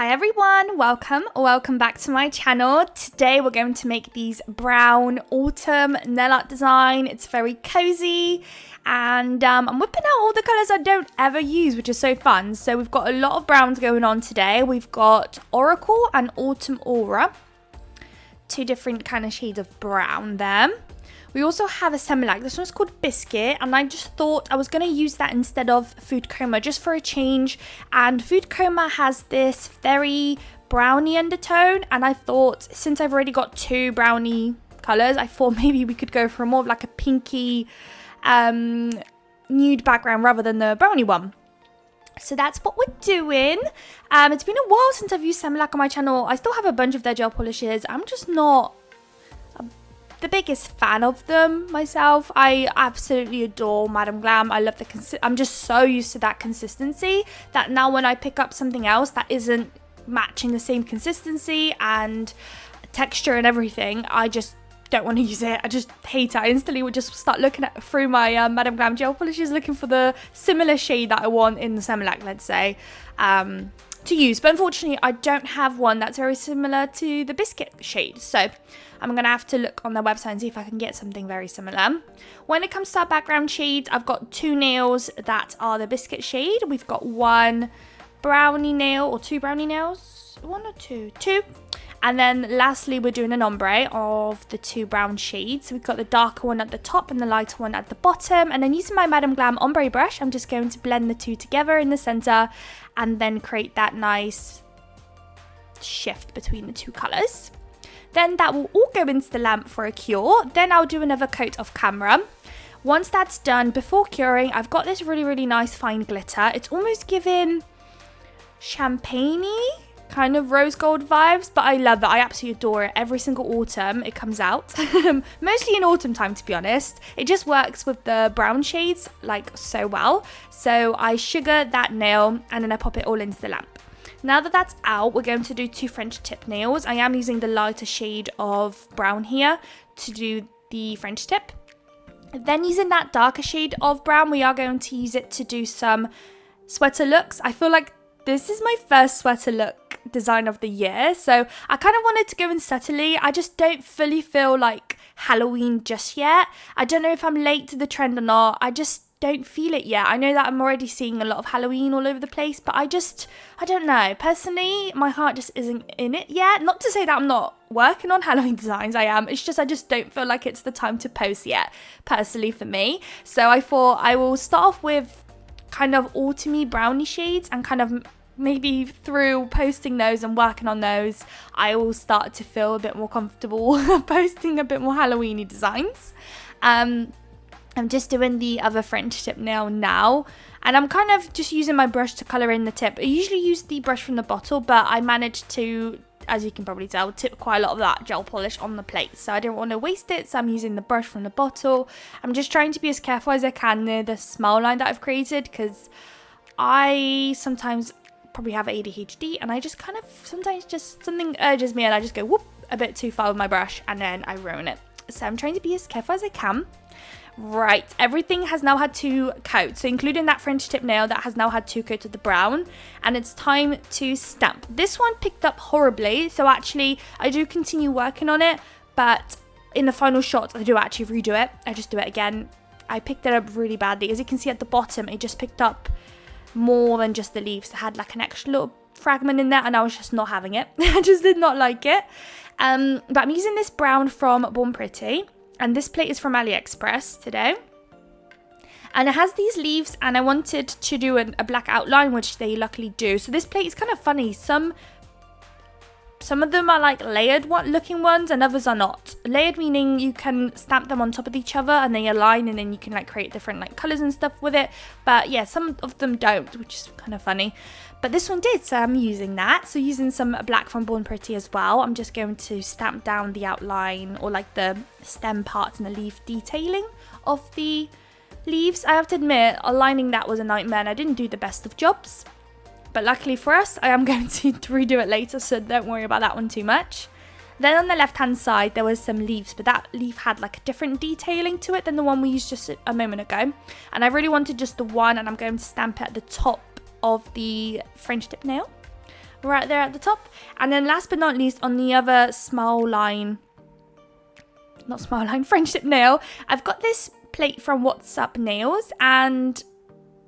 Hi everyone, welcome back to my channel. Today we're going to make these brown autumn nail art design. It's very cozy and I'm whipping out all the colours I don't ever use, which is so fun. So we've got a lot of browns going on today. We've got Oracle and Autumn Aura, two different kind of shades of brown there. We also have a semi-light. This one's called Biscuit, and I just thought I was going to use that instead of Food Coma just for a change. And Food Coma has this very browny undertone, and I thought since I've already got two browny colours, I thought maybe we could go for more of like a pinky nude background rather than the browny one. So that's what we're doing. It's been a while since I've used semi-light on my channel. I still have a bunch of their gel polishes. I'm just not the biggest fan of them myself. I absolutely adore Madam Glam. I love I'm just so used to that consistency that now when I pick up something else that isn't matching the same consistency and texture and everything, I just don't want to use it. I just hate it. I instantly would just start looking through my Madam Glam gel polishes looking for the similar shade that I want in the semi-light, let's say, to use. But unfortunately I don't have one that's very similar to the Biscuit shade, so I'm gonna have to look on their website and see if I can get something very similar. When it comes to our background shades, I've got two nails that are the Biscuit shade. We've got one brownie nail, or two brownie nails, one or two, and then lastly we're doing an ombre of the two brown shades. So we've got the darker one at the top and the lighter one at the bottom, and then using my Madam Glam ombre brush, I'm just going to blend the two together in the center and then create that nice shift between the two colors. Then that will all go into the lamp for a cure. Then I'll do another coat of camera. Once that's done, before curing, I've got this really nice fine glitter. It's almost giving champagne-y kind of rose gold vibes, but I love it. I absolutely adore it. Every single autumn it comes out. Mostly in autumn time, to be honest. It just works with the brown shades like so well. So I sugar that nail and then I pop it all into the lamp. Now that that's out, we're going to do two French tip nails. I am using the lighter shade of brown here to do the French tip. Then using that darker shade of brown, we are going to use it to do some sweater looks. I feel like this is my first sweater look design of the year, so I kind of wanted to go in subtly. I just don't fully feel like Halloween just yet. I don't know if I'm late to the trend or not. I just don't feel it yet. I know that I'm already seeing a lot of Halloween all over the place, but I don't know. Personally, my heart just isn't in it yet. Not to say that I'm not working on Halloween designs, I am. It's just I just don't feel like it's the time to post yet, personally for me. So I thought I will start off with kind of autumny brownie shades, and kind of maybe through posting those and working on those, I will start to feel a bit more comfortable posting a bit more Halloween-y designs. I'm just doing the other French tip nail now, and I'm kind of just using my brush to colour in the tip. I usually use the brush from the bottle, but I managed to, as you can probably tell, tip quite a lot of that gel polish on the plate, so I didn't want to waste it, so I'm using the brush from the bottle. I'm just trying to be as careful as I can near the smile line that I've created, because I sometimes probably have ADHD, and I just kind of sometimes just something urges me and I just go whoop a bit too far with my brush and then I ruin it. So I'm trying to be as careful as I can. Right, everything has now had two coats, so including that French tip nail that has now had two coats of the brown, and it's time to stamp. This one picked up horribly, so actually I do continue working on it, but in the final shots I do actually redo it. I just do it again. I picked it up really badly. As you can see at the bottom, it just picked up more than just the leaves. It had like an extra little fragment in there and I was just not having it. I just did not like it. But I'm using this brown from Born Pretty, and this plate is from AliExpress today. And it has these leaves, and I wanted to do a black outline, which they luckily do. So this plate is kind of funny. Some of them are like layered looking ones and others are not. Layered meaning you can stamp them on top of each other and they align, and then you can like create different like colours and stuff with it. But yeah, some of them don't, which is kind of funny. But this one did, so I'm using that. So using some black from Born Pretty as well. I'm just going to stamp down the outline, or like the stem parts and the leaf detailing of the leaves. I have to admit, aligning that was a nightmare and I didn't do the best of jobs. But luckily for us, I am going to redo it later, so don't worry about that one too much. Then on the left hand side there was some leaves, but that leaf had like a different detailing to it than the one we used just a moment ago. And I really wanted just the one, and I'm going to stamp it at the top of the French tip nail. right there at the top. And then last but not least, on the other smile line, not smile line, French tip nail, I've got this plate from What's Up Nails, and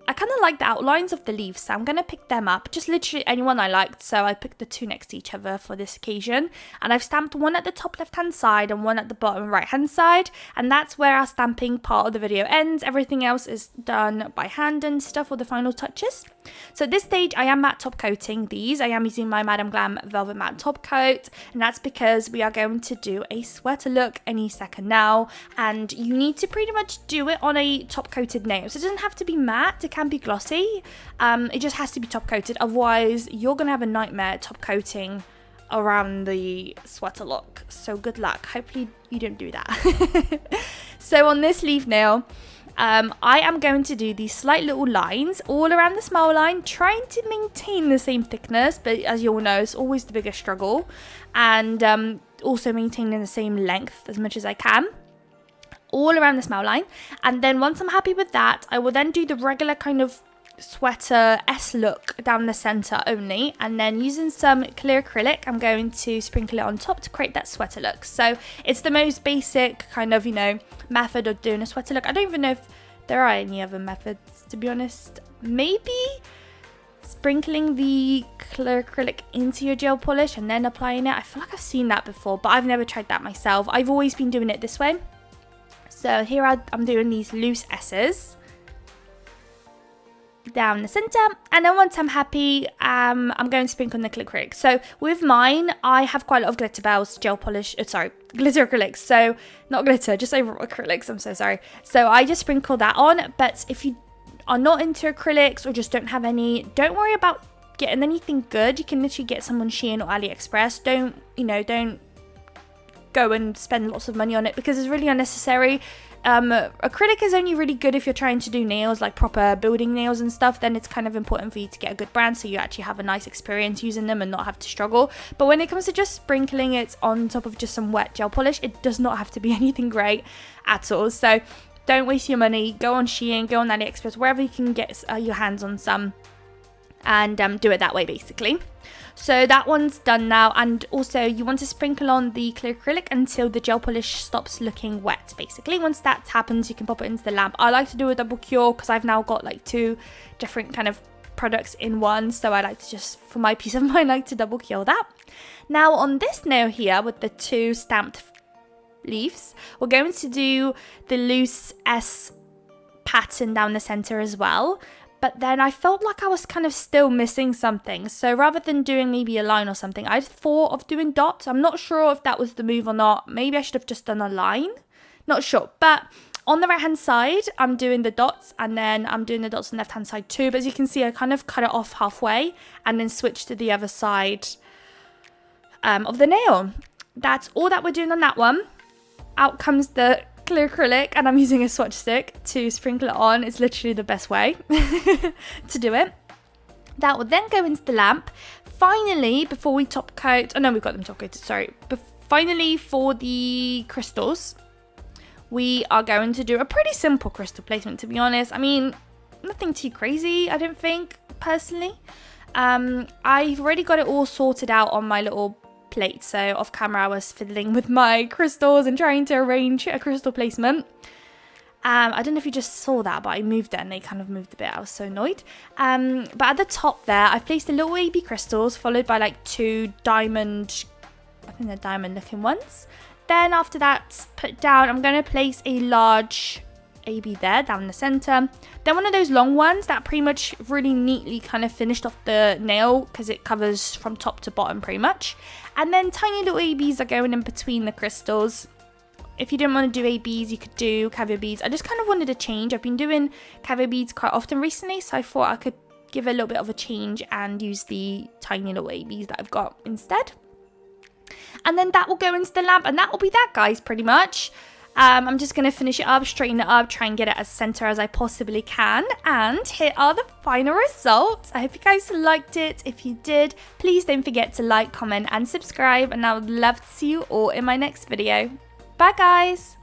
I kind of like the outlines of the leaves, so I'm going to pick them up. Just literally anyone I liked, so I picked the two next to each other for this occasion. And I've stamped one at the top left-hand side and one at the bottom right-hand side. And that's where our stamping part of the video ends. Everything else is done by hand and stuff for the final touches. So at this stage, I am matte top coating these. I am using my Madam Glam Velvet Matte Top Coat. And that's because we are going to do a sweater look any second now. And you need to pretty much do it on a top-coated nail. So it doesn't have to be matte. It can be glossy. It just has to be top coated, otherwise you're gonna have a nightmare top coating around the sweater look. So good luck. Hopefully you don't do that. So on this leaf nail, I am going to do these slight little lines all around the smile line, trying to maintain the same thickness, but as you all know, it's always the biggest struggle, and also maintaining the same length as much as I can all around the smile line. And then once I'm happy with that, I will then do the regular kind of sweater S look down the center only, and then using some clear acrylic, I'm going to sprinkle it on top to create that sweater look. So it's the most basic kind of, you know, method of doing a sweater look. I don't even know if there are any other methods, to be honest. Maybe sprinkling the clear acrylic into your gel polish and then applying it. I feel like I've seen that before, but I've never tried that myself. I've always been doing it this way. So here I'm doing these loose S's down the center, and then once I'm happy, I'm going to sprinkle on the clear acrylic. So with mine, I have quite a lot of glitter bells gel polish, glitter acrylics. So not glitter, just over acrylics, I'm so sorry. So I just sprinkle that on, but if you are not into acrylics or just don't have any, don't worry about getting anything good. You can literally get some on Shein or AliExpress. Don't go and spend lots of money on it because it's really unnecessary. Acrylic is only really good if you're trying to do nails, like proper building nails and stuff. Then it's kind of important for you to get a good brand so you actually have a nice experience using them and not have to struggle. But when it comes to just sprinkling it on top of just some wet gel polish, it does not have to be anything great at all. So don't waste your money. Go on Shein, go on AliExpress, wherever you can get your hands on some, and do it that way basically. So that one's done now, and also you want to sprinkle on the clear acrylic until the gel polish stops looking wet basically. Once that happens, you can pop it into the lamp. I like to do a double cure because I've now got like two different kind of products in one, so I like to just, for my peace of mind, like to double cure that. Now on this nail here with the two stamped leaves, we're going to do the loose S pattern down the center as well. But then I felt like I was kind of still missing something. So rather than doing maybe a line or something, I thought of doing dots. I'm not sure if that was the move or not. Maybe I should have just done a line. Not sure. But on the right hand side, I'm doing the dots, and then I'm doing the dots on the left hand side too. But as you can see, I kind of cut it off halfway and then switch to the other side of the nail. That's all that we're doing on that one. Out comes the clear acrylic, and I'm using a swatch stick to sprinkle it on. It's literally the best way to do it. That will then go into the lamp. Finally, before we top coat, oh no, we've got them top coated, sorry. But finally, for the crystals, we are going to do a pretty simple crystal placement, to be honest. I mean, nothing too crazy, I don't think, personally. I've already got it all sorted out on my little plate, so off camera I was fiddling with my crystals and trying to arrange a crystal placement. I don't know if you just saw that, but I moved it and they kind of moved a bit. I was so annoyed. But at the top there, I've placed the little AB crystals followed by like two diamond, I think they're diamond looking ones. Then after that, put down, I'm going to place a large AB there down the center. Then one of those long ones that pretty much really neatly kind of finished off the nail because it covers from top to bottom pretty much. And then tiny little ABs are going in between the crystals. If you didn't want to do ABs, you could do caviar beads. I just kind of wanted a change. I've been doing caviar beads quite often recently, so I thought I could give a little bit of a change and use the tiny little ABs that I've got instead. And then that will go into the lamp, and that will be that, guys, pretty much. I'm just going to finish it up, straighten it up, try and get it as center as I possibly can. And here are the final results. I hope you guys liked it. If you did, please don't forget to like, comment and subscribe. And I would love to see you all in my next video. Bye, guys.